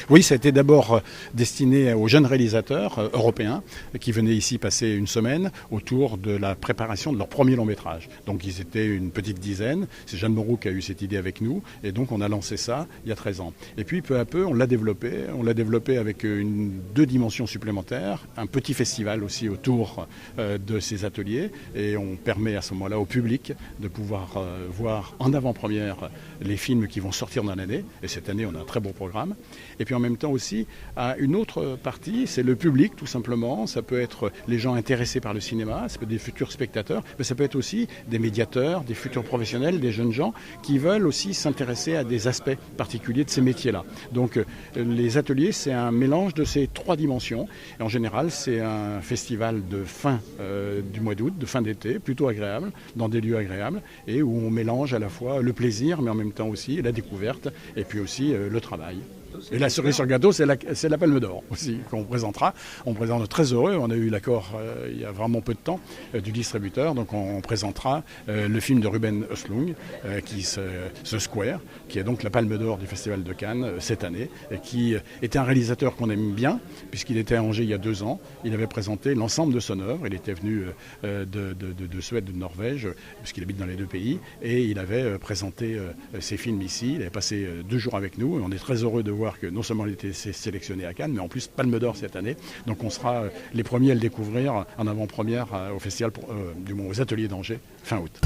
Oui, ça a été d'abord destiné aux jeunes réalisateurs européens qui venaient ici passer une semaine autour de la préparation de leur premier long métrage. Donc ils étaient une petite dizaine. C'est Jeanne Moreau qui a eu cette idée avec nous et donc on a lancé ça il y a 13 ans. Et puis peu à peu on l'a développé. On l'a développé avec deux dimensions supplémentaires, un petit festival aussi autour de ces ateliers et on permet à ce moment-là au public de pouvoir voir en avant-première les films qui vont sortir dans l'année. Et cette année on a un très beau programme. Et puis en même temps aussi, à une autre partie, c'est le public tout simplement. Ça peut être les gens intéressés par le cinéma, ça peut être des futurs spectateurs, mais ça peut être aussi des médiateurs, des futurs professionnels, des jeunes gens qui veulent aussi s'intéresser à des aspects particuliers de ces métiers-là. Donc les ateliers, c'est un mélange de ces trois dimensions. Et en général, c'est un festival de fin du mois d'août, de fin d'été, plutôt agréable, dans des lieux agréables, et où on mélange à la fois le plaisir, mais en même temps aussi la découverte, et puis aussi le travail. Et la cerise sur le gâteau, c'est la Palme d'Or aussi qu'on présentera. On présente très heureux, on a eu l'accord il y a vraiment peu de temps du distributeur, donc on présentera le film de Ruben Östlund, The Square, qui est donc la Palme d'Or du Festival de Cannes cette année, et qui était un réalisateur qu'on aime bien, puisqu'il était à Angers il y a 2 ans. Il avait présenté l'ensemble de son œuvre, il était venu de Suède, de Norvège, puisqu'il habite dans les deux pays, et il avait présenté ses films ici. Il avait passé 2 jours avec nous, et on est très heureux de voir que non seulement il était sélectionné à Cannes, mais en plus Palme d'Or cette année. Donc on sera les premiers à le découvrir en avant-première au festival, aux ateliers d'Angers, fin août.